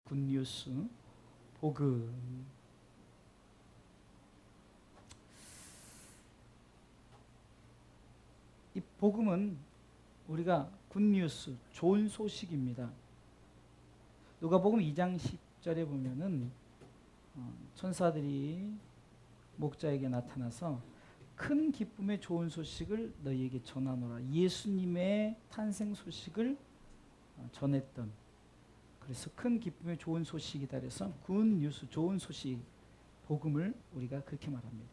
굿뉴스, 복음. 이 복음은 우리가 굿뉴스, 좋은 소식입니다. 누가복음 2장 10절에 보면은 천사들이 목자에게 나타나서 큰 기쁨의 좋은 소식을 너희에게 전하노라. 예수님의 탄생 소식을 전했던, 그래서 큰 기쁨의 좋은 소식이다 그래서 굿뉴스, 좋은 소식, 복음을 우리가 그렇게 말합니다.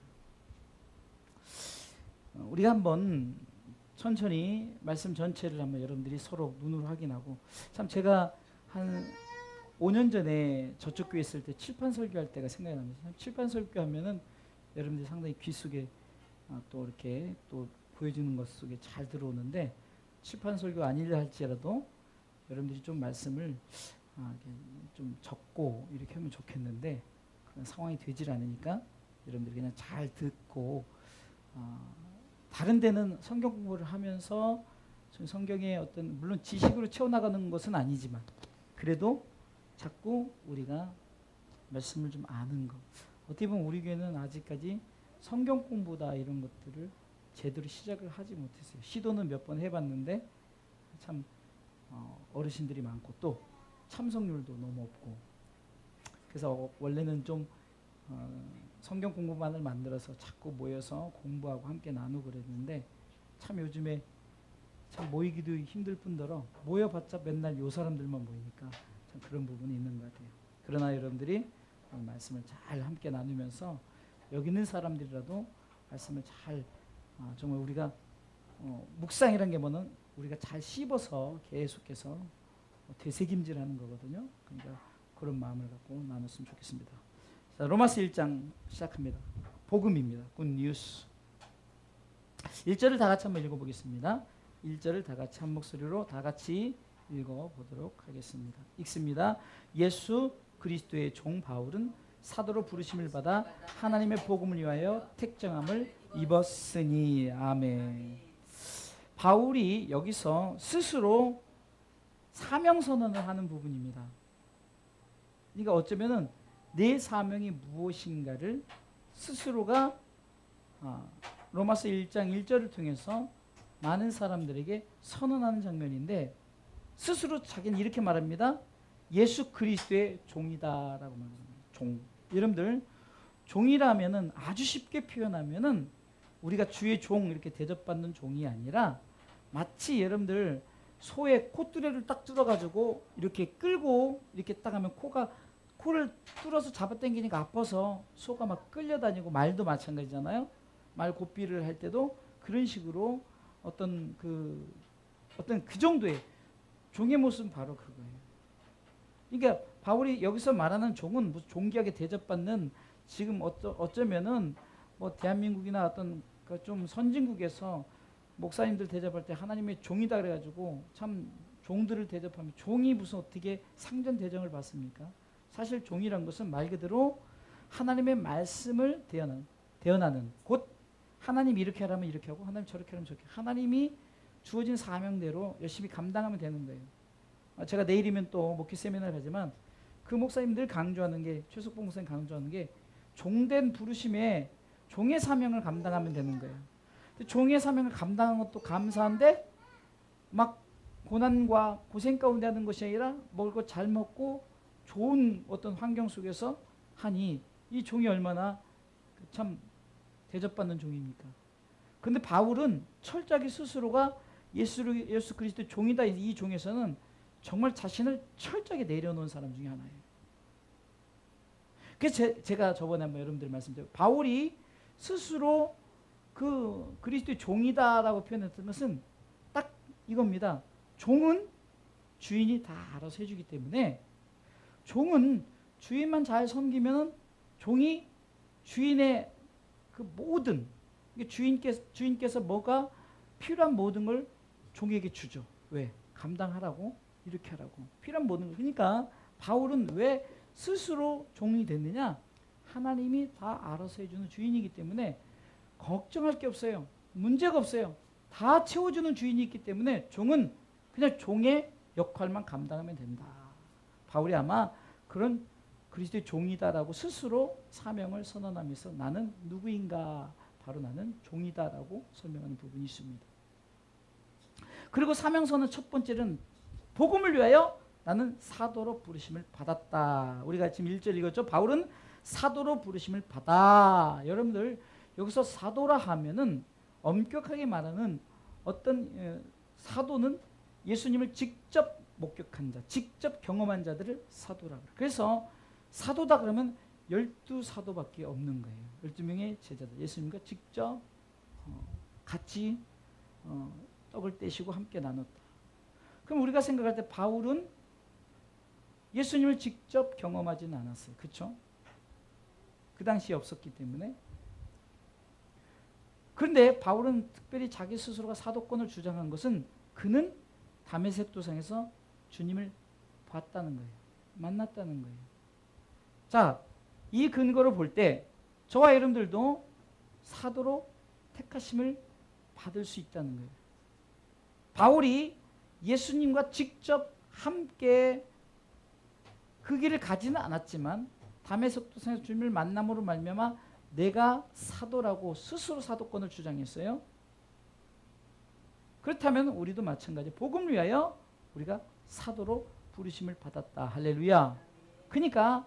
우리가 한번 천천히 말씀 전체를 한번 여러분들이 서로 눈으로 확인하고, 참 제가 한 5년 전에 저쪽 교회 있을 때 칠판 설교할 때가 생각이 납니다. 칠판 설교하면은 여러분들이 상당히 귀 속에 또 이렇게 또 보여주는 것 속에 잘 들어오는데, 칠판 설교 아니라 할지라도 여러분들이 좀 말씀을 좀 적고 이렇게 하면 좋겠는데, 그런 상황이 되질 않으니까 여러분들이 그냥 잘 듣고, 다른 데는 성경 공부를 하면서 성경의 어떤, 물론 지식으로 채워나가는 것은 아니지만 그래도 자꾸 우리가 말씀을 좀 아는 것, 어떻게 보면 우리 교회는 아직까지 성경 공부다 이런 것들을 제대로 시작을 하지 못했어요. 시도는 몇 번 해봤는데 참 어르신들이 많고 또 참석률도 너무 없고, 그래서 원래는 좀 성경 공부만을 만들어서 자꾸 모여서 공부하고 함께 나누고 그랬는데, 참 요즘에 참 모이기도 힘들 뿐더러 모여봤자 맨날 요 사람들만 모이니까 참 그런 부분이 있는 것 같아요. 그러나 여러분들이 말씀을 잘 함께 나누면서 여기 있는 사람들이라도 말씀을 잘 정말 우리가 묵상이란 게 뭐는 우리가 잘 씹어서 계속해서 되새김질하는 거거든요. 그러니까 그런 마음을 갖고 나눴으면 좋겠습니다. 자, 로마서 1장 시작합니다. 복음입니다. 굿뉴스. 1절을 다 같이 한번 읽어보겠습니다. 1절을 다 같이 한 목소리로 다 같이 읽어보도록 하겠습니다. 읽습니다. 예수 그리스도의 종 바울은 사도로 부르심을 받아 하나님의 복음을 위하여 택정함을 입었으니. 아멘. 바울이 여기서 스스로 사명선언을 하는 부분입니다. 그러니까 어쩌면은 내 사명이 무엇인가를 스스로가 로마서 1장 1절을 통해서 많은 사람들에게 선언하는 장면인데, 스스로 자기는 이렇게 말합니다. 예수 그리스도의 종이다라고 말합니다. 종. 여러분들, 종이라면은 아주 쉽게 표현하면은 우리가 주의 종 이렇게 대접받는 종이 아니라, 마치 여러분들 소의 콧뚜레를 딱 뚫어가지고 이렇게 끌고 이렇게 딱 하면 코를 뚫어서 잡아당기니까 아파서 소가 막 끌려다니고, 말도 마찬가지잖아요. 말 고삐를 할 때도 그런 식으로 어떤 그 정도의 종의 모습은 바로 그거예요. 그러니까 바울이 여기서 말하는 종은 무슨 존귀하게 대접받는, 지금 어쩌면은 뭐 대한민국이나 어떤 좀 선진국에서 목사님들 대접할 때 하나님의 종이다 그래가지고 참 종들을 대접하면, 종이 무슨 어떻게 상전 대접을 받습니까? 사실 종이란 것은 말 그대로 하나님의 말씀을 대언하는, 곧 하나님이 이렇게 하라면 이렇게 하고 하나님 저렇게 하라면 저렇게, 하나님이 주어진 사명대로 열심히 감당하면 되는 거예요. 제가 내일이면 또 목회 세미나를 하지만 그 목사님들 강조하는 게, 최석봉 목사님 강조하는 게, 종된 부르심에 종의 사명을 감당하면 되는 거예요. 종의 사명을 감당한 것도 감사한데 막 고난과 고생 가운데 하는 것이 아니라 먹을 것 잘 먹고 좋은 어떤 환경 속에서 하니, 이 종이 얼마나 참 대접받는 종입니까? 그런데 바울은 철저하게 스스로가 예수 그리스도의 종이다, 이 종에서는 정말 자신을 철저하게 내려놓은 사람 중에 하나예요. 그래서 제가 저번에 한번 여러분들 말씀드렸죠. 바울이 스스로 그 그리스도의 종이다라고 표현했던 것은 딱 이겁니다. 종은 주인이 다 알아서 해주기 때문에, 종은 주인만 잘 섬기면 종이 주인의 그 모든, 주인께서 뭐가 필요한 모든 걸 종에게 주죠. 왜? 감당하라고, 이렇게 하라고, 필요한 모든 걸. 그러니까 바울은 왜 스스로 종이 됐느냐? 하나님이 다 알아서 해주는 주인이기 때문에 걱정할 게 없어요. 문제가 없어요. 다 채워주는 주인이 있기 때문에 종은 그냥 종의 역할만 감당하면 된다. 바울이 아마 그런 그리스도의 종이다라고 스스로 사명을 선언하면서 나는 누구인가? 바로 나는 종이다라고 설명하는 부분이 있습니다. 그리고 사명 선언 첫 번째는 복음을 위하여 나는 사도로 부르심을 받았다. 우리가 지금 1절 읽었죠? 바울은 사도로 부르심을 받아. 여러분들 여기서 사도라 하면은 엄격하게 말하는 어떤 사도는 예수님을 직접 목격한 자, 직접 경험한 자들을 사도라 그래요. 그래서 사도다 그러면 12사도밖에 없는 거예요. 12명의 제자들. 예수님과 직접 같이 떡을 떼시고 함께 나눴다. 그럼 우리가 생각할 때 바울은 예수님을 직접 경험하지는 않았어요. 그렇죠? 그 당시에 없었기 때문에. 그런데 바울은 특별히 자기 스스로가 사도권을 주장한 것은 그는 다메섹 도상에서 주님을 봤다는 거예요. 만났다는 거예요. 자, 이 근거를 볼 때 저와 여러분들도 사도로 택하심을 받을 수 있다는 거예요. 바울이 예수님과 직접 함께 그 길을 가지는 않았지만 다메섹 도상에서 주님을 만남으로 말미암아 내가 사도라고 스스로 사도권을 주장했어요. 그렇다면 우리도 마찬가지. 복음을 위하여 우리가 사도로 부르심을 받았다. 할렐루야. 그러니까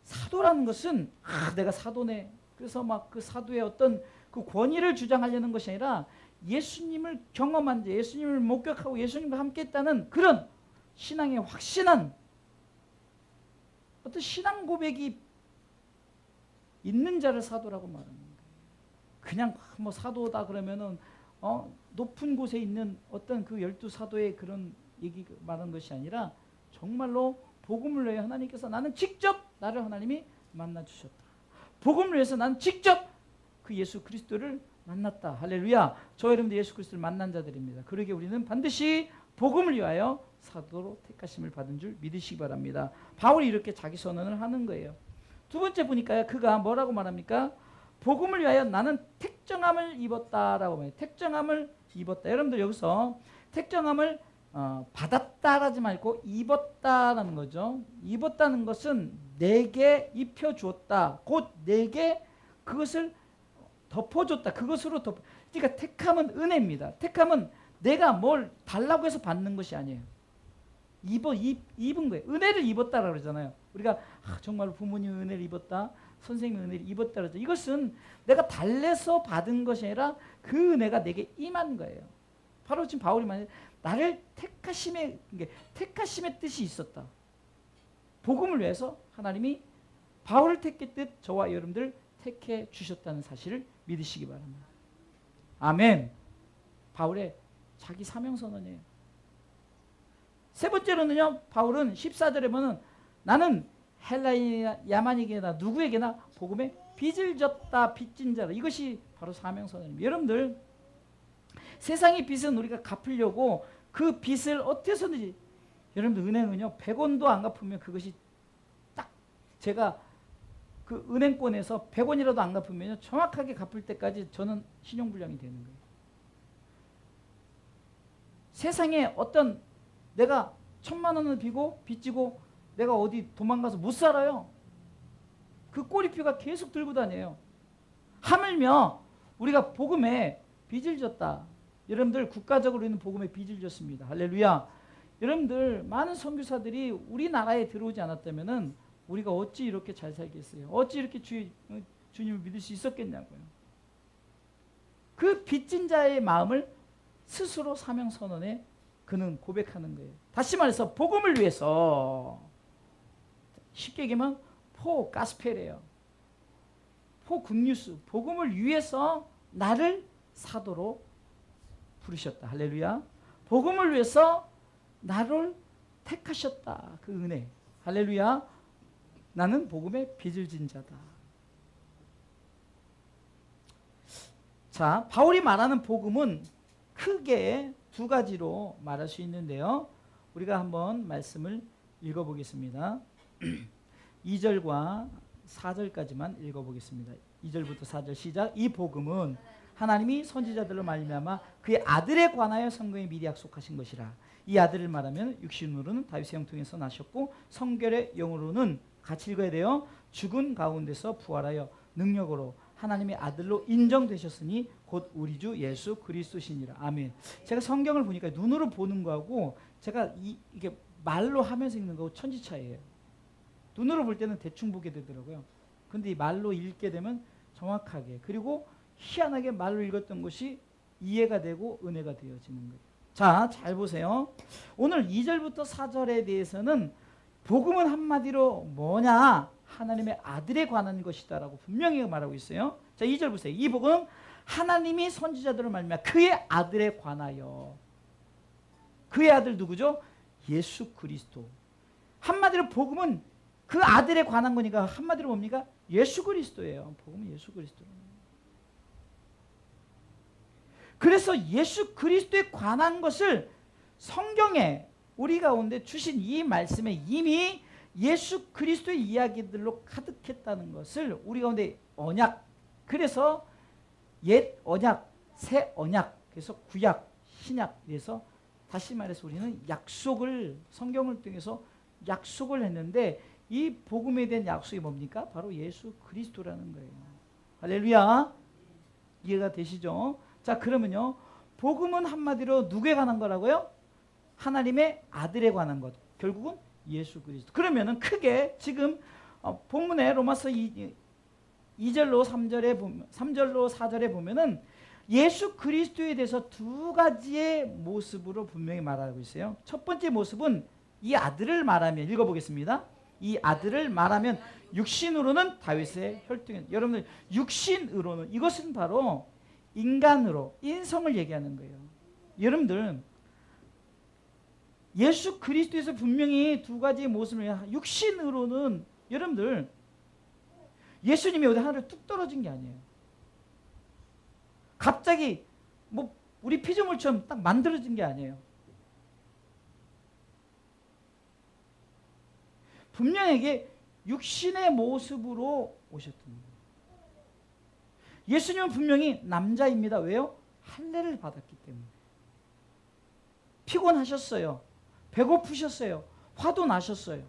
사도라는 것은 내가 사도네. 그래서 막 그 사도의 어떤 그 권위를 주장하려는 것이 아니라 예수님을 경험한 자, 예수님을 목격하고 예수님과 함께했다는 그런 신앙의 확신한 어떤 신앙 고백이 있는 자를 사도라고 말하는 거예요. 그냥 뭐 사도다 그러면은 높은 곳에 있는 어떤 그 12사도의 그런 얘기 말하는 것이 아니라 정말로 복음을 위해 하나님께서 나는 직접 나를 하나님이 만나 주셨다. 복음을 위해서 나는 직접 그 예수 그리스도를 만났다. 할렐루야. 저 여러분들 예수 그리스도를 만난 자들입니다. 그러기에 우리는 반드시 복음을 위하여 사도로 택하심을 받은 줄 믿으시기 바랍니다. 바울이 이렇게 자기 선언을 하는 거예요. 두 번째 보니까요. 그가 뭐라고 말합니까? 복음을 위하여 나는 택정함을 입었다라고 말해요. 택정함을 입었다. 여러분들 여기서 택정함을 받았다라지 말고 입었다라는 거죠. 입었다는 것은 내게 입혀주었다. 곧 내게 그것을 덮어줬다. 그것으로 그러니까 택함은 은혜입니다. 택함은 내가 뭘 달라고 해서 받는 것이 아니에요. 입은 거예요. 은혜를 입었다라고 그러잖아요. 우리가 정말 부모님 은혜를 입었다. 선생님 은혜를 입었다 그러죠. 이것은 내가 달래서 받은 것이 아니라 그 은혜가 내게 임한 거예요. 바로 지금 바울이 말하는 나를 택하심의 뜻이 있었다. 복음을 위해서 하나님이 바울을 택했듯 저와 여러분들 택해 주셨다는 사실을 믿으시기 바랍니다. 아멘. 바울의 자기 사명 선언이에요. 세 번째로는요. 바울은 14절에 보면 나는 헬라인이나 야만이게나 누구에게나 복음의 빚을 졌다. 빚진 자라. 이것이 바로 사명 선언입니다. 여러분들 세상의 빚은 우리가 갚으려고 그 빚을 어떻게 해서든지 여러분들 은행은요 100원도 안 갚으면 그것이 딱 제가 그 은행권에서 100원이라도 안 갚으면 정확하게 갚을 때까지 저는 신용불량이 되는 거예요. 세상에 어떤 내가 1000만 원을 빚지고 내가 어디 도망가서 못 살아요. 그 꼬리표가 계속 들고 다녀요. 하물며 우리가 복음에 빚을 졌다. 여러분들 국가적으로 있는 복음에 빚을 졌습니다. 할렐루야. 여러분들 많은 선교사들이 우리나라에 들어오지 않았다면은 우리가 어찌 이렇게 잘 살겠어요? 어찌 이렇게 주님을 믿을 수 있었겠냐고요. 그 빚진 자의 마음을 스스로 사명 선언에 그는 고백하는 거예요. 다시 말해서 복음을 위해서 쉽게 얘기하면 가스펠이에요. 굿뉴스 복음을 위해서 나를 사도로 부르셨다. 할렐루야. 복음을 위해서 나를 택하셨다. 그 은혜. 할렐루야. 나는 복음의 빚을 진 자다. 자, 바울이 말하는 복음은 크게 두 가지로 말할 수 있는데요. 우리가 한번 말씀을 읽어보겠습니다. 2절과 4절까지만 읽어보겠습니다. 2절부터 4절 시작. 이 복음은 하나님이 선지자들로 말미암아 그의 아들에 관하여 성경에 미리 약속하신 것이라. 이 아들을 말하면 육신으로는 다윗의 형통에서 나셨고 성결의 영으로는 같이 읽어야 돼요. 죽은 가운데서 부활하여 능력으로 하나님의 아들로 인정되셨으니 곧 우리 주 예수 그리스도시니라. 아멘. 제가 성경을 보니까 눈으로 보는 거하고 제가 이게 말로 하면서 읽는 거하고 천지 차이예요. 눈으로 볼 때는 대충 보게 되더라고요. 근데 이 말로 읽게 되면 정확하게, 그리고 희한하게 말로 읽었던 것이 이해가 되고 은혜가 되어지는 거예요. 자, 잘 보세요. 오늘 2절부터 4절에 대해서는 복음은 한마디로 뭐냐? 하나님의 아들에 관한 것이다 라고 분명히 말하고 있어요. 자, 2절 보세요. 이 복음 하나님이 선지자들을 말미암아 그의 아들에 관하여. 그의 아들 누구죠? 예수 그리스도. 한마디로 복음은 그 아들에 관한 거니까 한마디로 뭡니까? 예수 그리스도예요. 복음은 예수 그리스도. 그래서 예수 그리스도에 관한 것을 성경에 우리 가운데 주신 이 말씀에 이미 예수 그리스도의 이야기들로 가득했다는 것을 우리 가운데 언약, 그래서 옛 언약, 새 언약, 그래서 구약, 신약, 그래서 다시 말해서 우리는 약속을 성경을 통해서 약속을 했는데 이 복음에 대한 약속이 뭡니까? 바로 예수 그리스도라는 거예요. 할렐루야. 이해가 되시죠? 자, 그러면요, 복음은 한마디로 누구에 관한 거라고요? 하나님의 아들에 관한 것. 결국은 예수 그리스도. 그러면은 크게 지금 본문에 로마서 2절로 3절로 4절에 보면은 예수 그리스도에 대해서 두 가지의 모습으로 분명히 말하고 있어요. 첫 번째 모습은 이 아들을 말하면, 읽어보겠습니다. 이 아들을 말하면 육신으로는 다윗의 혈통이. 여러분들, 육신으로는, 이것은 바로 인간으로, 인성을 얘기하는 거예요. 여러분들, 예수 그리스도에서 분명히 두 가지의 모습을, 육신으로는, 여러분들, 예수님이 어디 하늘에 뚝 떨어진 게 아니에요. 갑자기 뭐 우리 피조물처럼 딱 만들어진 게 아니에요. 분명하게 육신의 모습으로 오셨던 거예요. 예수님은 분명히 남자입니다. 왜요? 할례를 받았기 때문에. 피곤하셨어요. 배고프셨어요. 화도 나셨어요.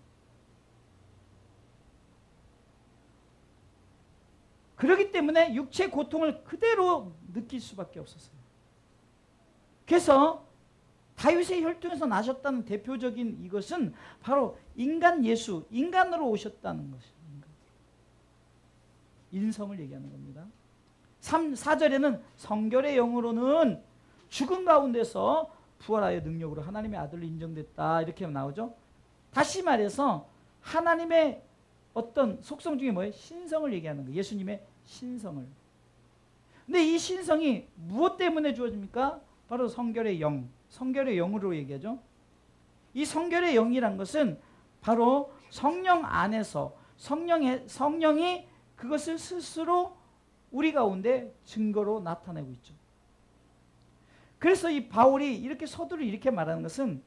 그렇기 때문에 육체 고통을 그대로 느낄 수밖에 없었어요. 그래서 다윗의 혈통에서 나셨다는 대표적인 이것은 바로 인간 예수, 인간으로 오셨다는 것입니다. 인성을 얘기하는 겁니다. 4절에는 성결의 영으로는 죽은 가운데서 부활하여 능력으로 하나님의 아들로 인정됐다, 이렇게 나오죠. 다시 말해서 하나님의 어떤 속성 중에 뭐예요? 신성을 얘기하는 거예요. 예수님의 신성을. 근데 이 신성이 무엇 때문에 주어집니까? 바로 성결의 영, 성결의 영으로 얘기하죠. 이 성결의 영이란 것은 바로 성령 안에서 성령이 그것을 스스로 우리 가운데 증거로 나타내고 있죠. 그래서 이 바울이 이렇게 서두를 이렇게 말하는 것은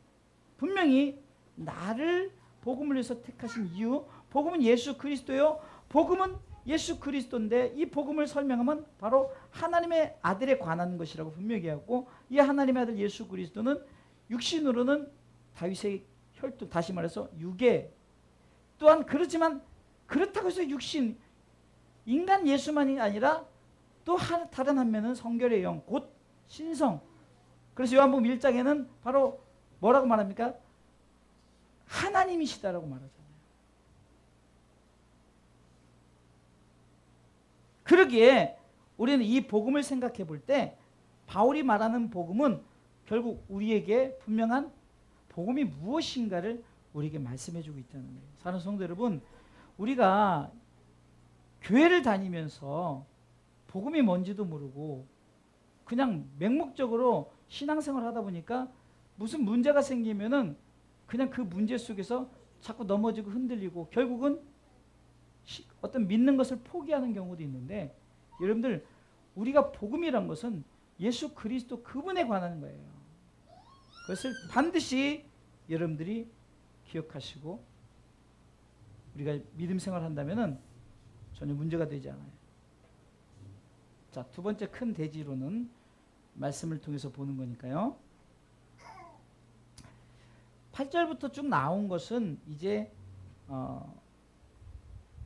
분명히 나를 복음을 위해서 택하신 이유, 복음은 예수 그리스도요. 복음은 예수 그리스도인데 이 복음을 설명하면 바로 하나님의 아들에 관한 것이라고 분명히 하고, 이 하나님의 아들 예수 그리스도는 육신으로는 다윗의 혈통, 다시 말해서 육에, 또한 그렇지만 그렇다고 해서 육신, 인간 예수만이 아니라 또 다른 한 면은 성결의 영, 곧 신성. 그래서 요한복음 1장에는 바로 뭐라고 말합니까? 하나님이시다라고 말하잖아요. 그러기에 우리는 이 복음을 생각해 볼 때 바울이 말하는 복음은 결국 우리에게 분명한 복음이 무엇인가를 우리에게 말씀해 주고 있다는 거예요. 사랑하는 성도 여러분, 우리가 교회를 다니면서 복음이 뭔지도 모르고 그냥 맹목적으로 신앙생활 하다 보니까 무슨 문제가 생기면은 그냥 그 문제 속에서 자꾸 넘어지고 흔들리고 결국은 어떤 믿는 것을 포기하는 경우도 있는데, 여러분들, 우리가 복음이란 것은 예수 그리스도 그분에 관한 거예요. 그것을 반드시 여러분들이 기억하시고 우리가 믿음 생활한다면은 전혀 문제가 되지 않아요. 자, 두 번째 큰 대지로는 말씀을 통해서 보는 거니까요. 8절부터 쭉 나온 것은 이제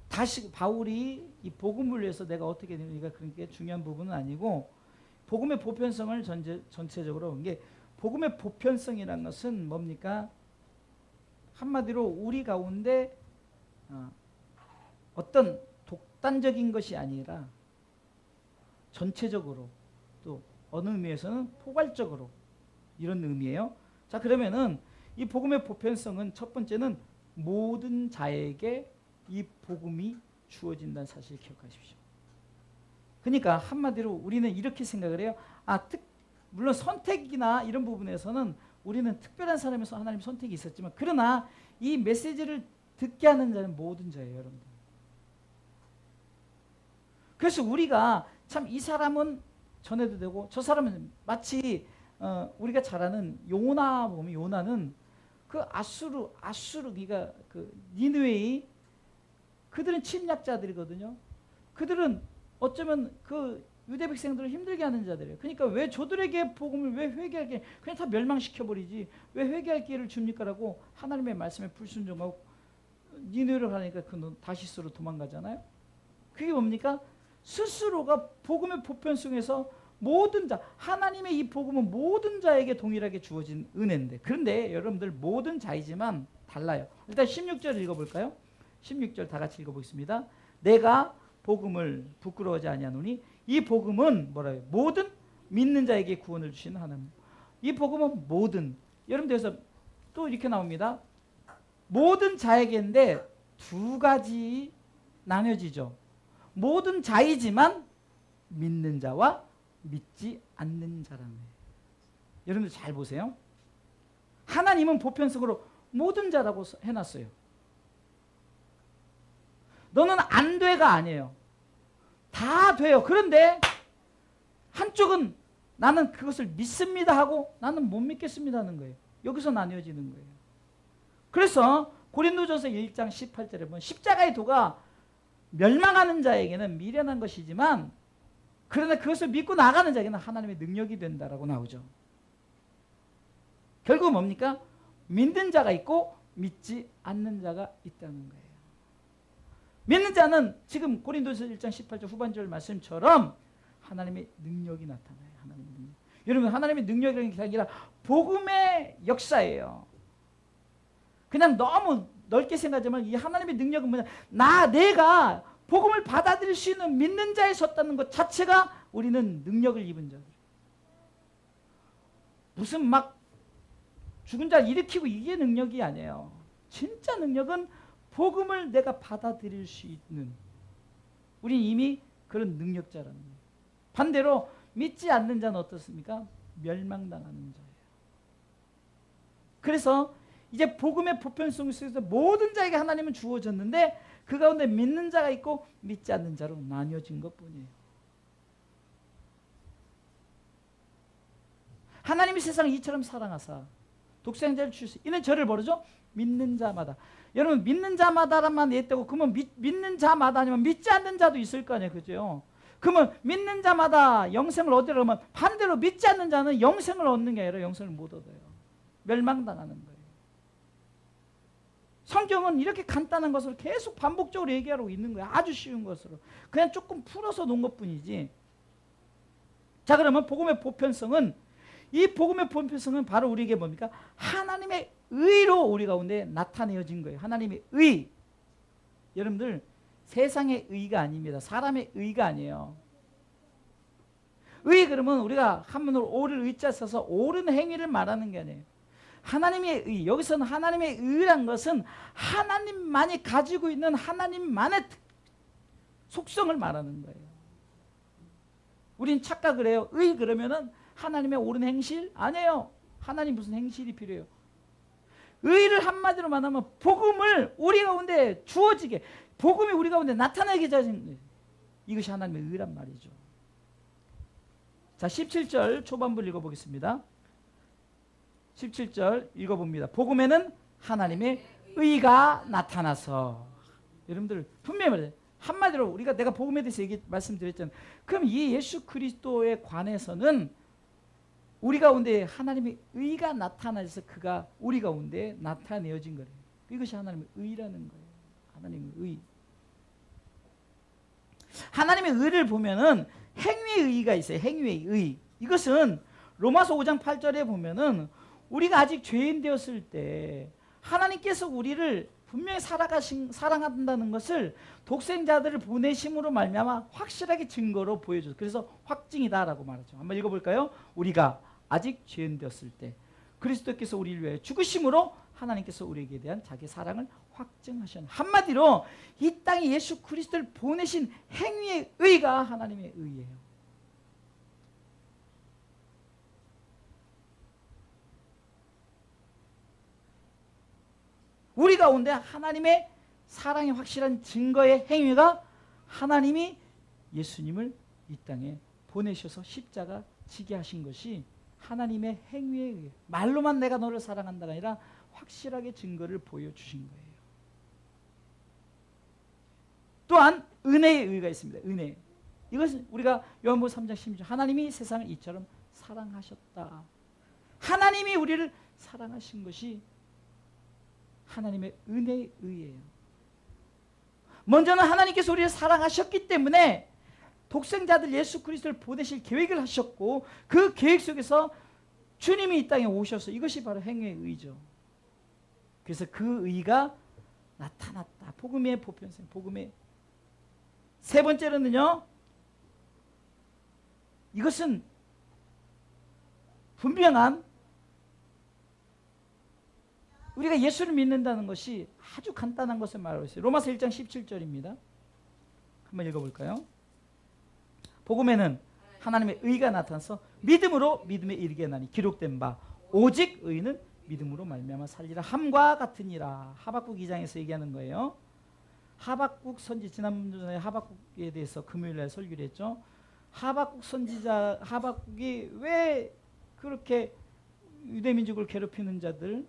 다시 바울이 이 복음을 위해서 내가 어떻게 되는가 그런 게 중요한 부분은 아니고 복음의 보편성을 전체적으로 이게 복음의 보편성이라는 것은 뭡니까? 한마디로 우리 가운데 어떤 독단적인 것이 아니라 전체적으로 또 어느 의미에서는 포괄적으로 이런 의미예요. 자, 그러면은 이 복음의 보편성은 첫 번째는 모든 자에게 이 복음이 주어진다는 사실을 기억하십시오. 그러니까 한마디로 우리는 이렇게 생각을 해요. 물론 선택이나 이런 부분에서는 우리는 특별한 사람에서 하나님 선택이 있었지만 그러나 이 메시지를 듣게 하는 자는 모든 자예요, 여러분들. 그래서 우리가 참 이 사람은 전해도 되고 저 사람은 마치 우리가 잘 아는 요나 보면 요나는 그 아수르 그러니까 그 니느웨이 그들은 침략자들이거든요. 그들은 어쩌면 그 유대 백성들을 힘들게 하는 자들이에요. 그러니까 왜 저들에게 복음을 왜 회개할 게 그냥 다 멸망시켜버리지 왜 회개할 기회를 줍니까라고 하나님의 말씀에 불순종하고 니느웨이로 가니까 그 다시스로 도망가잖아요. 그게 뭡니까? 스스로가 복음의 보편성에서 모든 자, 하나님의 이 복음은 모든 자에게 동일하게 주어진 은혜인데 그런데 여러분들 모든 자이지만 달라요. 일단 16절 읽어볼까요? 16절 다 같이 읽어보겠습니다. 내가 복음을 부끄러워하지 아니하노니 이 복음은 뭐라요? 모든 믿는 자에게 구원을 주시는 하나님. 이 복음은 모든. 여러분들 그래서 또 이렇게 나옵니다. 모든 자에게인데 두 가지 나뉘어지죠. 모든 자이지만 믿는 자와 믿지 않는 자라는 거예요. 여러분들 잘 보세요. 하나님은 보편성으로 모든 자라고 해놨어요. 너는 안 돼가 아니에요. 다 돼요. 그런데 한쪽은 나는 그것을 믿습니다 하고 나는 못 믿겠습니다 하는 거예요. 여기서 나뉘어지는 거예요. 그래서 고린도전서 1장 18절에 보면 십자가의 도가 멸망하는 자에게는 미련한 것이지만 그러나 그것을 믿고 나가는 자에게는 하나님의 능력이 된다라고 나오죠. 결국 뭡니까? 믿는 자가 있고 믿지 않는 자가 있다는 거예요. 믿는 자는 지금 고린도서 1장 18절 후반절 말씀처럼 하나님의 능력이 나타나요. 하나님의 능력. 여러분 하나님의 능력이라는 게 아니라 복음의 역사예요. 그냥 너무 넓게 생각하지만 이 하나님의 능력은 뭐냐? 내가 복음을 받아들일 수 있는 믿는 자에 섰다는 것 자체가 우리는 능력을 입은 자들. 무슨 막 죽은 자를 일으키고 이게 능력이 아니에요. 진짜 능력은 복음을 내가 받아들일 수 있는 우린 이미 그런 능력자라는 거예요. 반대로 믿지 않는 자는 어떻습니까? 멸망당하는 자예요. 그래서 이제 복음의 보편성 속에서 모든 자에게 하나님은 주어졌는데 그 가운데 믿는 자가 있고 믿지 않는 자로 나뉘어진 것뿐이에요. 하나님이 세상을 이처럼 사랑하사 독생자를 주시 이는 저를 모르죠? 믿는 자마다. 여러분 믿는 자마다만 했다고 그러면 믿는 자마다 아니면 믿지 않는 자도 있을 거 아니에요. 그죠? 그러면 믿는 자마다 영생을 얻으려고 하면 반대로 믿지 않는 자는 영생을 얻는 게 아니라 영생을 못 얻어요. 멸망당하는 거예요. 성경은 이렇게 간단한 것을 계속 반복적으로 얘기하고 있는 거예요. 아주 쉬운 것으로. 그냥 조금 풀어서 놓은 것뿐이지. 자, 그러면 복음의 보편성은 이 복음의 보편성은 바로 우리에게 뭡니까? 하나님의 의로 우리 가운데 나타내어진 거예요. 하나님의 의. 여러분들 세상의 의가 아닙니다. 사람의 의가 아니에요. 의 그러면 우리가 한문으로 오를 의자 써서 옳은 행위를 말하는 게 아니에요. 하나님의 의, 여기서는 하나님의 의란 것은 하나님만이 가지고 있는 하나님만의 속성을 말하는 거예요. 우린 착각을 해요. 의 그러면은 하나님의 옳은 행실? 아니에요. 하나님 무슨 행실이 필요해요. 의를 한마디로 말하면 복음을 우리 가운데 주어지게 복음이 우리 가운데 나타나게 하는 거예요. 이것이 하나님의 의란 말이죠. 자, 17절 초반부 읽어보겠습니다. 17절 읽어봅니다. 복음에는 하나님의 의가 나타나서 여러분들 분명히 말해요. 한마디로 우리가 내가 복음에 대해서 말씀드렸잖아요. 그럼 이 예수 그리스도에 관해서는 우리 가운데 하나님의 의가 나타나서 그가 우리 가운데 나타내어진 거예요. 이것이 하나님의 의라는 거예요. 하나님의 의. 하나님의 의를 보면은 행위의 의가 있어요. 행위의 의. 이것은 로마서 5장 8절에 보면은 우리가 아직 죄인 되었을 때 하나님께서 우리를 분명히 사랑한다는 것을 독생자들을 보내심으로 말미암아 확실하게 증거로 보여줘요. 그래서 확증이다라고 말하죠. 한번 읽어볼까요? 우리가 아직 죄인 되었을 때 그리스도께서 우리를 위하여 죽으심으로 하나님께서 우리에게 대한 자기 사랑을 확증하셨네. 한마디로 이 땅에 예수 그리스도를 보내신 행위의 의가 하나님의 의예요. 우리 가운데 하나님의 사랑의 확실한 증거의 행위가 하나님이 예수님을 이 땅에 보내셔서 십자가 지게 하신 것이 하나님의 행위에 의해 말로만 내가 너를 사랑한다가 아니라 확실하게 증거를 보여주신 거예요. 또한 은혜의 의가 있습니다. 은혜. 이것은 우리가 요한복음 3장 16절 하나님이 세상을 이처럼 사랑하셨다. 하나님이 우리를 사랑하신 것이 하나님의 은혜의 의예요. 먼저는 하나님께서 우리를 사랑하셨기 때문에 독생자들 예수 그리스도를 보내실 계획을 하셨고 그 계획 속에서 주님이 이 땅에 오셔서 이것이 바로 행위의 의죠. 그래서 그 의가 나타났다. 복음의 보편성, 복음의 세 번째로는요. 이것은 분명한 우리가 예수를 믿는다는 것이 아주 간단한 것을 말하고 있어요. 로마서 1장 17절입니다. 한번 읽어볼까요? 복음에는 하나님의 의가 나타나서 믿음으로 믿음에 이르게 하나니 기록된 바 오직 의는 믿음으로 말미암아 살리라 함과 같으니라. 하박국 2장에서 얘기하는 거예요. 하박국 선지 지난번에 하박국에 대해서 금요일날 설교를 했죠. 하박국 선지자 하박국이 왜 그렇게 유대민족을 괴롭히는 자들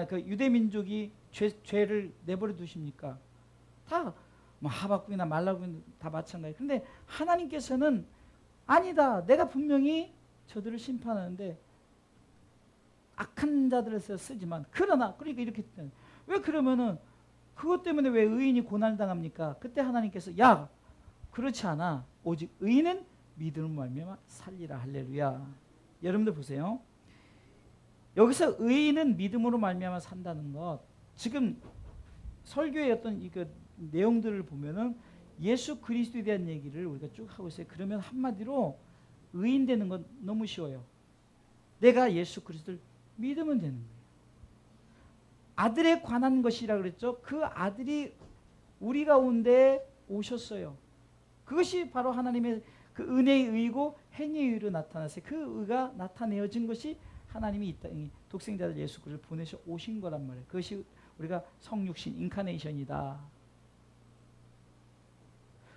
그 유대민족이 죄를 내버려 두십니까? 다 뭐 하박국이나 말라국이나 다 마찬가지예요. 근데 하나님께서는 아니다. 내가 분명히 저들을 심판하는데 악한 자들에서 쓰지만 그러나 그러니까 이렇게 왜 그러면은 그것 때문에 왜 의인이 고난을 당합니까? 그때 하나님께서 야 그렇지 않아. 오직 의인은 믿음으로 말미암아 살리라. 할렐루야. 여러분들 보세요. 여기서 의인은 믿음으로 말미암아 산다는 것 지금 설교의 어떤 이거 내용들을 보면은 예수 그리스도에 대한 얘기를 우리가 쭉 하고 있어요. 그러면 한마디로 의인 되는 건 너무 쉬워요. 내가 예수 그리스도를 믿으면 되는 거예요. 아들에 관한 것이라 그랬죠. 그 아들이 우리 가운데 오셨어요. 그것이 바로 하나님의 그 은혜의 의고 행위의 의로 나타났어요. 그 의가 나타내어진 것이 하나님이 이 땅에 독생자들 예수 그리스도를 보내셔 오신 거란 말이에요. 그것이 우리가 성육신 인카네이션이다.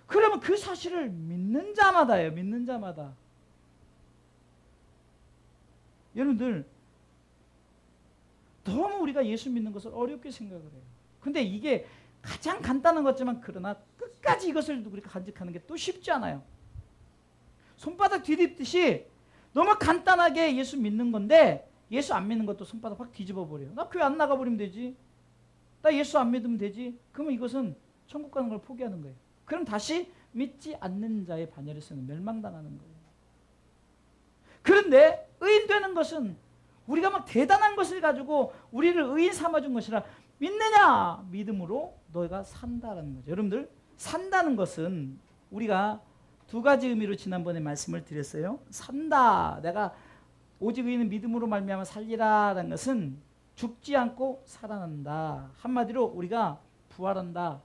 그러면 그 사실을 믿는 자마다예요. 믿는 자마다. 여러분들 너무 우리가 예수 믿는 것을 어렵게 생각을 해요. 근데 이게 가장 간단한 것지만 그러나 끝까지 이것을 우리가 간직하는 게 또 쉽지 않아요. 손바닥 뒤집듯이 너무 간단하게 예수 믿는 건데 예수 안 믿는 것도 손바닥 확 뒤집어 버려요. 나 교회 안 나가버리면 되지. 나 예수 안 믿으면 되지. 그러면 이것은 천국 가는 걸 포기하는 거예요. 그럼 다시 믿지 않는 자의 반열에서는 멸망당하는 거예요. 그런데 의인 되는 것은 우리가 막 대단한 것을 가지고 우리를 의인 삼아준 것이라 믿느냐? 믿음으로 너희가 산다라는 거죠. 여러분들 산다는 것은 우리가 두 가지 의미로 지난번에 말씀을 드렸어요. 산다. 내가 오직 의인은 믿음으로 말미암아 살리라라는 것은 죽지 않고 살아난다. 한마디로 우리가 부활한다.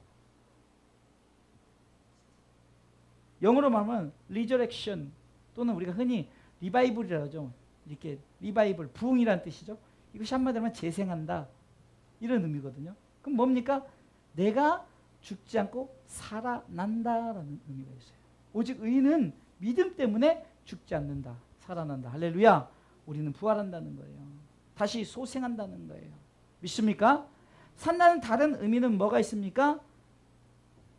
영어로 말하면 resurrection 또는 우리가 흔히 리바이블이라고 하죠. 이렇게 리바이블, 부흥이라는 뜻이죠. 이것이 한마디로 하면 재생한다. 이런 의미거든요. 그럼 뭡니까? 내가 죽지 않고 살아난다라는 의미가 있어요. 오직 의인은 믿음 때문에 죽지 않는다. 살아난다. 할렐루야. 우리는 부활한다는 거예요. 다시 소생한다는 거예요. 믿습니까? 산다는 다른 의미는 뭐가 있습니까?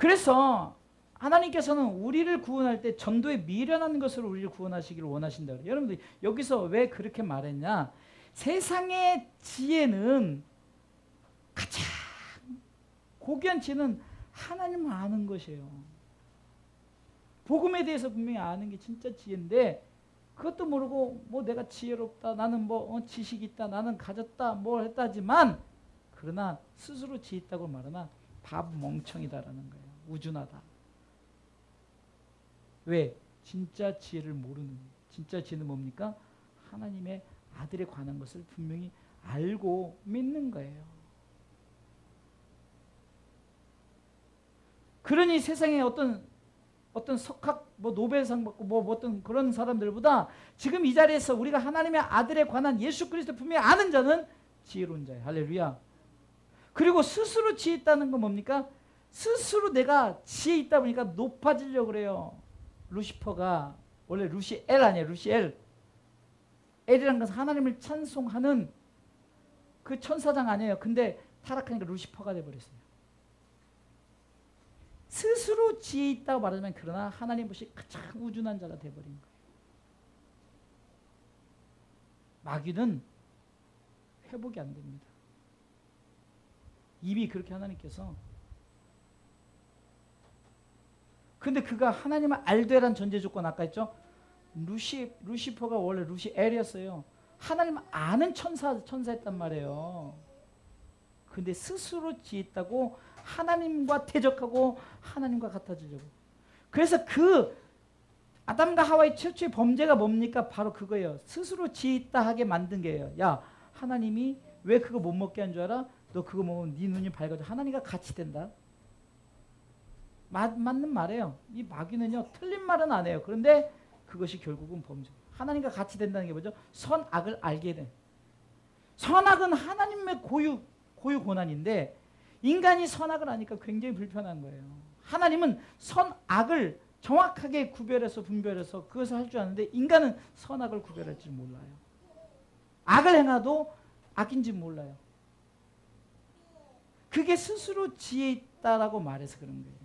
그래서 하나님께서는 우리를 구원할 때 전도에 미련한 것으로 우리를 구원하시기를 원하신다 그래요. 여러분들 여기서 왜 그렇게 말했냐? 세상의 지혜는 가장 고귀한 지혜는 하나님을 아는 것이에요. 복음에 대해서 분명히 아는 게 진짜 지혜인데 그것도 모르고 뭐 내가 지혜롭다, 나는 뭐 지식이 있다, 나는 가졌다, 뭘 했다 하지만 그러나 스스로 지혜 있다고 말하나 바보 멍청이다라는 거예요. 우준하다. 왜? 진짜 지혜를 모르는, 진짜 지혜는 뭡니까? 하나님의 아들에 관한 것을 분명히 알고 믿는 거예요. 그러니 세상에 어떤 석학, 뭐 노벨상 받고 뭐 어떤 그런 사람들보다 지금 이 자리에서 우리가 하나님의 아들에 관한 예수 그리스도 분명히 아는 자는 지혜로운 자예요. 할렐루야. 그리고 스스로 지혜 있다는 건 뭡니까? 스스로 내가 지혜 있다 보니까 높아지려고 그래요. 루시퍼가 원래 루시엘 아니에요. 루시엘. 엘이라는 것은 하나님을 찬송하는 그 천사장 아니에요. 근데 타락하니까 루시퍼가 돼버렸어요. 스스로 지혜 있다고 말하지만 그러나 하나님 없이 가장 우준한 자가 돼버린 거예요. 마귀는 회복이 안 됩니다. 이미 그렇게 하나님께서 근데 그가 하나님을 알되란 전제 조건 아까 했죠? 루시퍼가 원래 루시엘이었어요. 하나님을 아는 천사였단 말이에요. 근데 스스로 지혜 있다고 하나님과 대적하고 하나님과 같아지려고. 그래서 그 아담과 하와의 최초의 범죄가 뭡니까? 바로 그거예요. 스스로 지혜 있다 하게 만든 게예요. 야, 하나님이 왜 그거 못 먹게 한 줄 알아? 너 그거 먹으면 네 눈이 밝아져. 하나님과 같이 된다. 맞는 말이에요. 이 마귀는요, 틀린 말은 안 해요. 그런데 그것이 결국은 범죄. 하나님과 같이 된다는 게 뭐죠? 선악을 알게 돼. 선악은 하나님의 고유 고난인데 인간이 선악을 아니까 굉장히 불편한 거예요. 하나님은 선악을 정확하게 구별해서 분별해서 그것을 할 줄 아는데 인간은 선악을 구별할 줄 몰라요. 악을 행해도 악인지 몰라요. 그게 스스로 지혜 있다라고 말해서 그런 거예요.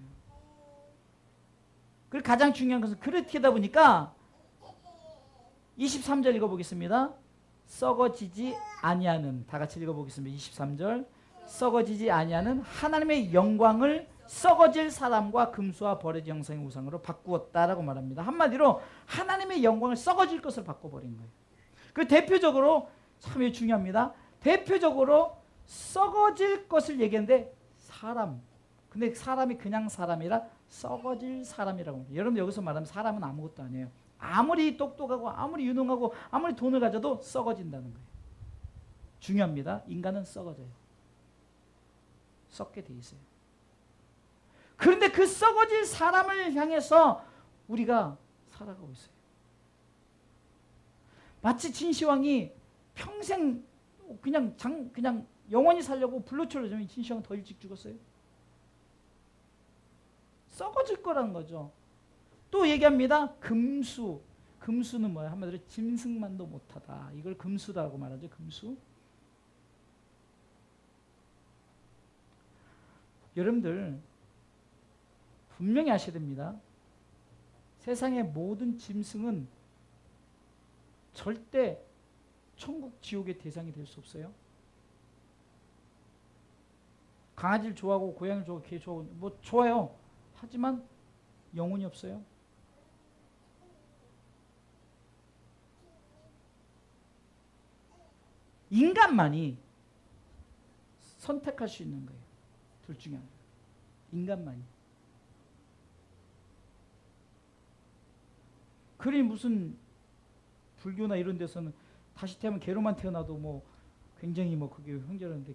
그리고 가장 중요한 것은 그렇게 하다 보니까 23절 읽어보겠습니다. 썩어지지 아니하는, 다 같이 읽어보겠습니다. 23절. 썩어지지 아니하는 하나님의 영광을 썩어질 사람과 금수와 버려진 형상의 우상으로 바꾸었다라고 말합니다. 한마디로 하나님의 영광을 썩어질 것을 바꿔버린 거예요. 그 대표적으로 참 중요합니다. 대표적으로 썩어질 것을 얘기하는데 사람. 근데 사람이 그냥 사람이라 썩어질 사람이라고 합니다. 여러분 여기서 말하면 사람은 아무것도 아니에요. 아무리 똑똑하고 아무리 유능하고 아무리 돈을 가져도 썩어진다는 거예요. 중요합니다. 인간은 썩어져요. 썩게 돼 있어요. 그런데 그 썩어질 사람을 향해서 우리가 살아가고 있어요. 마치 진시황이 평생 그냥 영원히 살려고 불로초를 진시황은 더 일찍 죽었어요. 썩어질 거라는 거죠. 또 얘기합니다. 금수. 금수는 뭐예요? 한마디로 짐승만도 못하다. 이걸 금수다라고 말하죠. 금수. 여러분들 분명히 아셔야 됩니다. 세상의 모든 짐승은 절대 천국 지옥의 대상이 될 수 없어요. 강아지를 좋아하고 고양이를 좋아하고 개 좋아하고 뭐 좋아요. 하지만 영혼이 없어요. 인간만이 선택할 수 있는 거예요. 둘 중에 하나. 인간만이. 그러니 무슨 불교나 이런 데서는 다시 태어나면 개로만 태어나도 뭐 굉장히 뭐 그게 형제라는데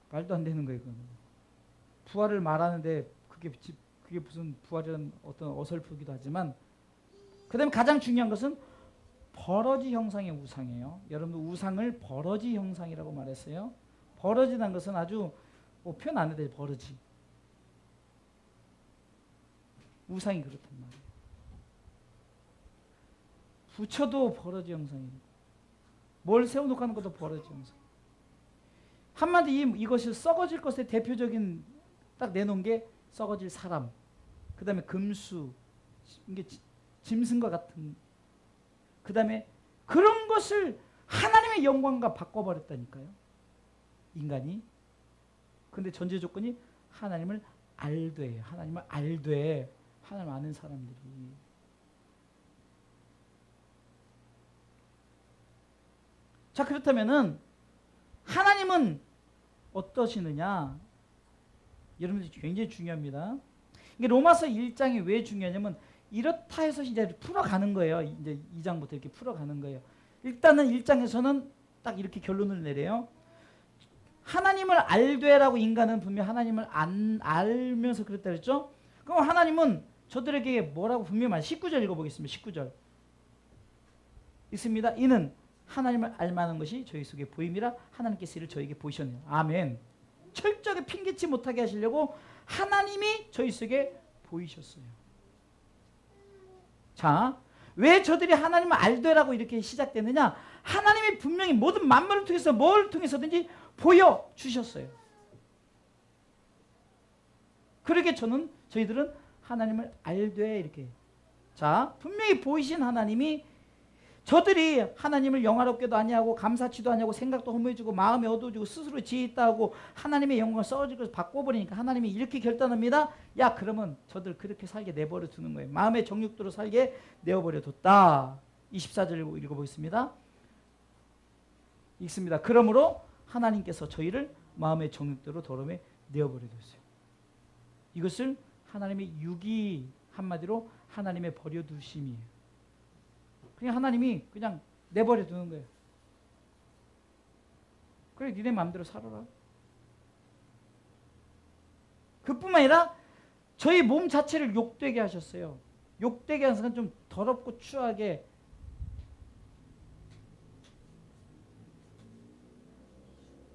말도 안 되는 거예요. 그건. 부활을 말하는데 그게 무슨 부활이라는 어떤 어설프기도 하지만 그 다음에 가장 중요한 것은 버러지 형상의 우상이에요. 여러분들 우상을 버러지 형상이라고 말했어요. 버러지라는 것은 아주 뭐 표현 안 해도 돼요. 버러지. 우상이 그렇단 말이에요. 부처도 버러지 형상이고 뭘 세워놓고 하는 것도 버러지 형상. 한마디 이것이 썩어질 것의 대표적인 딱 내놓은 게 썩어질 사람, 그 다음에 금수, 이게 짐승과 같은, 그 다음에 그런 것을 하나님의 영광과 바꿔버렸다니까요. 인간이. 근데 전제 조건이 하나님을 알되, 하나님을 알되, 하나님 아는 사람들이. 자, 그렇다면은 하나님은 어떠시느냐? 여러분들 굉장히 중요합니다. 이게 로마서 1장이 왜 중요하냐면 이렇다 해서 이제 풀어가는 거예요. 이제 2장부터 이렇게 풀어가는 거예요. 일단은 1장에서는 딱 이렇게 결론을 내려요. 하나님을 알되라고 인간은 분명히 하나님을 안 알면서 그랬다 그랬죠? 그럼 하나님은 저들에게 뭐라고 분명히 말 19절 읽어보겠습니다. 19절 있습니다. 이는 하나님을 알만한 것이 저희 속에 보임이라 하나님께서 이를 저에게 보이셨네요. 아멘. 철저하게 핑계치 못하게 하시려고 하나님이 저희 속에 보이셨어요. 자, 왜 저들이 하나님을 알되라고 이렇게 시작되느냐? 하나님이 분명히 모든 만물을 통해서 뭘 통해서든지 보여주셨어요. 그러게 저희들은 하나님을 알되 이렇게. 자, 분명히 보이신 하나님이 저들이 하나님을 영화롭게도 아니하고 감사치도 아니하고 생각도 허무해지고 마음이 어두워지고 스스로 지혜 있다 하고 하나님의 영광을 썩어지고 바꿔버리니까 하나님이 이렇게 결단합니다. 야, 그러면 저들 그렇게 살게 내버려 두는 거예요. 마음의 정욕대로 살게 내어버려 뒀다. 24절 읽어보겠습니다. 읽습니다. 그러므로 하나님께서 저희를 마음의 정욕대로 더러움에 내어버려 뒀어요. 이것을 하나님의 유기, 한마디로 하나님의 버려두심이에요. 그냥 하나님이 그냥 내버려 두는 거예요. 그래, 니네 마음대로 살아라. 그뿐만 아니라 저희 몸 자체를 욕되게 하셨어요. 욕되게 하는 순간 좀 더럽고 추하게.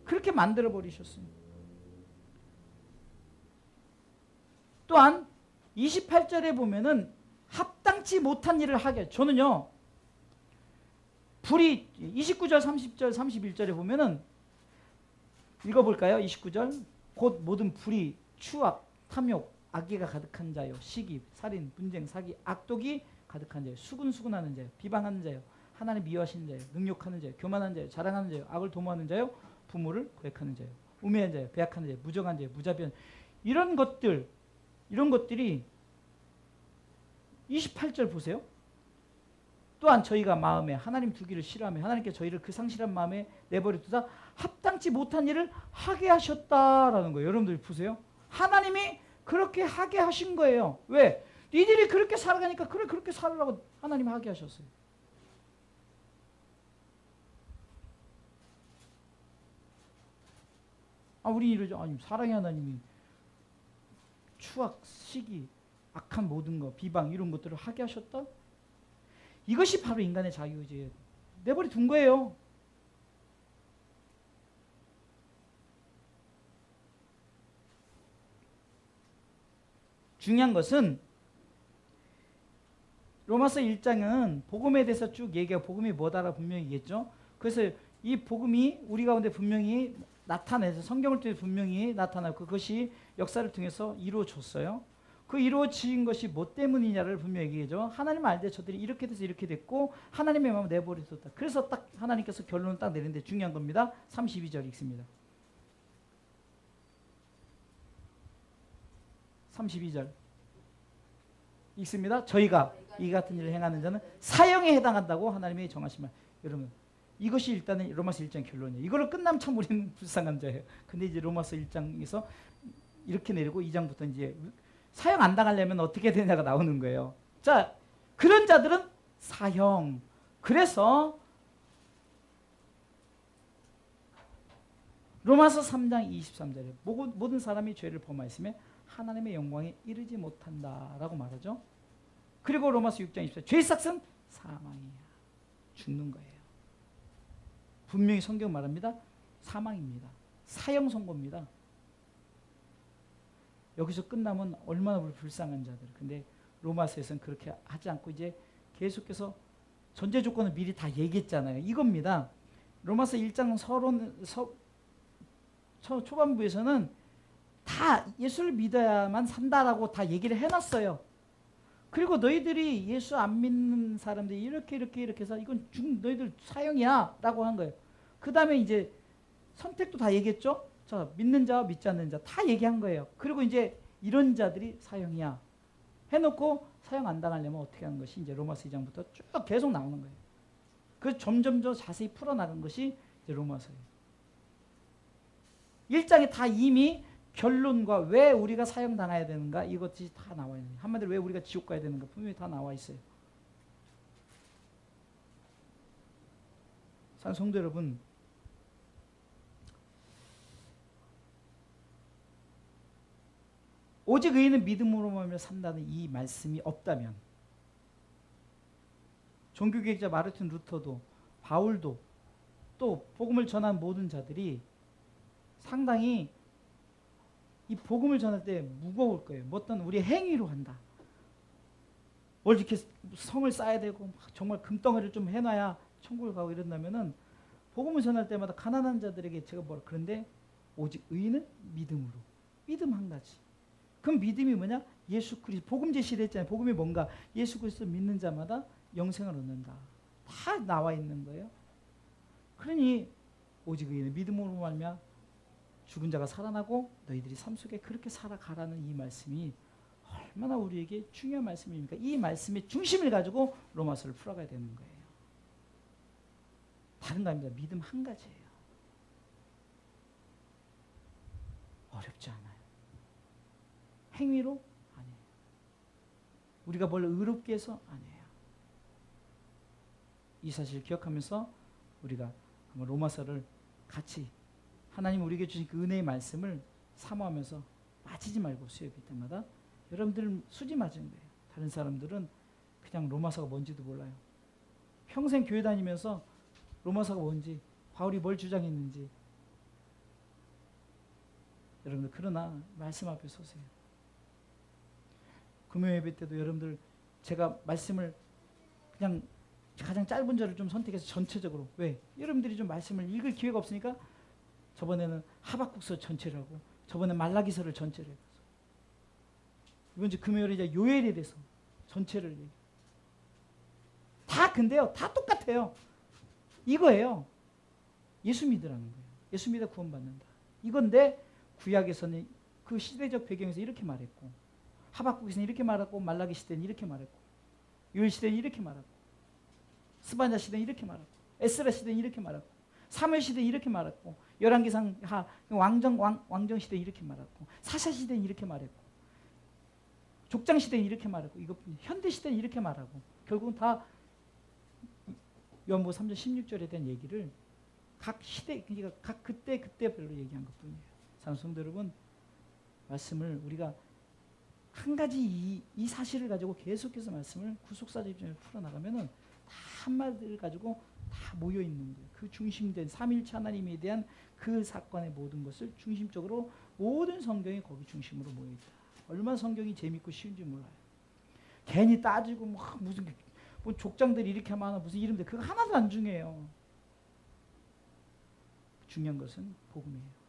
그렇게 만들어 버리셨어요. 또한 28절에 보면은 합당치 못한 일을 하게. 저는요, 불이 29절, 30절, 31절에 보면은 읽어볼까요? 29절. 곧 모든 불이 추악, 탐욕, 악의가 가득한 자요, 시기, 살인, 분쟁, 사기, 악독이 가득한 자요, 수군수군하는 자요, 비방하는 자요, 하나님 미워하시는 자요, 능욕하는 자요, 교만한 자요, 자랑하는 자요, 악을 도모하는 자요, 부모를 거역하는 자요, 우매한 자요, 배약한 자요, 무정한 자요, 무자비한, 이런 것들이 28절 보세요. 또한 저희가 마음에 하나님 두기를 싫어하며 하나님께 저희를 그 상실한 마음에 내버려 두다 합당치 못한 일을 하게 하셨다라는 거예요. 여러분들 보세요. 하나님이 그렇게 하게 하신 거예요. 왜? 니들이 그렇게 살아가니까 그래, 그렇게 살으라고 하나님이 하게 하셨어요. 우리 이러죠. 아니, 사랑의 하나님이 추악, 시기, 악한 모든 것, 비방 이런 것들을 하게 하셨다? 이것이 바로 인간의 자유의지예요. 내버려 둔 거예요. 중요한 것은 로마서 1장은 복음에 대해서 쭉 얘기하고 복음이 뭐다라고 분명히 얘기했죠. 그래서 이 복음이 우리 가운데 분명히 나타내서 성경을 통해 분명히 나타나고 그것이 역사를 통해서 이루어졌어요. 그 이루어진 것이 뭐 때문이냐를 분명히 얘기해줘. 하나님 알되 저들이 이렇게 돼서 이렇게 됐고 하나님의 마음을 내버려뒀다. 그래서 딱 하나님께서 결론을 딱 내리는데 중요한 겁니다. 32절 읽습니다. 32절 읽습니다. 저희가 이 같은 일을 행하는 자는 사형에 해당한다고 하나님이 정하신 말. 여러분, 이것이 일단은 로마서 1장 결론이에요. 이걸로 끝나면 참 우리는 불쌍한 자예요. 근데 이제 로마서 1장에서 이렇게 내리고 2장부터 이제 사형 안 당하려면 어떻게 되냐가 나오는 거예요. 자, 그런 자들은 사형. 그래서 로마서 3장 23절에 모든 사람이 죄를 범하였으며 하나님의 영광에 이르지 못한다라고 말하죠. 그리고 로마서 6장 24절 죄의 삭은 사망이야. 죽는 거예요. 분명히 성경 말합니다. 사망입니다. 사형 선고입니다. 여기서 끝나면 얼마나 불쌍한 자들. 근데 로마서에서는 그렇게 하지 않고 이제 계속해서 전제 조건을 미리 다 얘기했잖아요. 이겁니다. 로마서 1장 초반부에서는 다 다 예수를 믿어야만 산다라고 다 얘기를 해놨어요. 그리고 너희들이 예수 안 믿는 사람들이 이렇게 해서 이건 너희들 사형이야 라고 한 거예요. 그 다음에 이제 선택도 다 얘기했죠. 자, 믿는 자와 믿지 않는 자 다 얘기한 거예요. 그리고 이제 이런 자들이 사형이야 해놓고 사형 안 당하려면 어떻게 하는 것이 이제 로마서 2장부터 쭉 계속 나오는 거예요. 그래서 점점 더 자세히 풀어나간 것이 이제 로마서예요. 1장에 다 이미 결론과 왜 우리가 사형 당해야 되는가 이것이 다 나와 있는 거예요. 한마디로 왜 우리가 지옥 가야 되는가 분명히 다 나와 있어요. 사랑하는 성도 여러분, 오직 의인은 믿음으로만 산다는 이 말씀이 없다면 종교개혁자 마르틴 루터도 바울도 또 복음을 전한 모든 자들이 상당히 이 복음을 전할 때 무거울 거예요. 어떤 우리의 행위로 한다. 뭘 이렇게 성을 쌓아야 되고 정말 금덩어리를 좀 해놔야 천국을 가고 이런다면은 복음을 전할 때마다 가난한 자들에게 제가 뭐라 그런데 오직 의인은 믿음으로. 믿음 한 가지. 그럼 믿음이 뭐냐? 예수 그리스도 복음 제시를 했잖아요. 복음이 뭔가? 예수 그리스도 믿는 자마다 영생을 얻는다. 다 나와 있는 거예요. 그러니 오직 의인은 믿음으로 말미암아 죽은 자가 살아나고 너희들이 삶 속에 그렇게 살아가라는 이 말씀이 얼마나 우리에게 중요한 말씀입니까? 이 말씀의 중심을 가지고 로마서를 풀어가야 되는 거예요. 다른 거 아닙니다. 믿음 한 가지예요. 어렵지 않아요. 행위로? 아니에요. 우리가 뭘 의롭게 해서? 아니에요. 이 사실을 기억하면서 우리가 한번 로마서를 같이 하나님 우리에게 주신 그 은혜의 말씀을 사모하면서 빠지지 말고 수요일 때마다 여러분들은 수지 맞은 거예요. 다른 사람들은 그냥 로마서가 뭔지도 몰라요. 평생 교회 다니면서 로마서가 뭔지 바울이 뭘 주장했는지 여러분들 그러나 말씀 앞에 서세요. 금요 예배 때도 여러분들 제가 말씀을 그냥 가장 짧은 절을 좀 선택해서 전체적으로 왜? 여러분들이 좀 말씀을 읽을 기회가 없으니까 저번에는 하박국서 전체를 하고 저번에 말라기서를 전체를 해서 이번 주 금요일에 이제 요엘에 대해서 전체를 얘기해요. 다 근데요 다 똑같아요. 이거예요. 예수 믿으라는 거예요. 예수 믿어 구원받는다. 이건데 구약에서는 그 시대적 배경에서 이렇게 말했고 하박국에서는 이렇게 말했고 말라기 시대는 이렇게 말했고 요엘 시대는 이렇게 말했고 스바냐 시대는 이렇게 말했고 에스라 시대는 이렇게 말했고 사무엘 시대는 이렇게 말했고 열왕기상 왕정 시대는 이렇게 말했고 사사 시대는 이렇게 말했고 족장 시대는 이렇게 말했고 이것뿐이 현대 시대는 이렇게 말하고 결국은 다 요한복음 3장 16절에 대한 얘기를 각 시대 그러니까 각 그때별로 얘기한 것뿐이에요. 사랑하는 성도 여러분 말씀을 우리가 한 가지 이 사실을 가지고 계속해서 말씀을 구속사적 입장에서 풀어나가면은 다 한마디를 가지고 다 모여 있는 거예요. 그 중심된 삼일체 하나님에 대한 그 사건의 모든 것을 중심적으로 모든 성경이 거기 중심으로 모여 있다. 얼마나 성경이 재밌고 쉬운지 몰라요. 괜히 따지고 막 무슨 뭐 족장들이 이렇게 많아 무슨 이름들 그거 하나도 안 중요해요. 중요한 것은 복음이에요.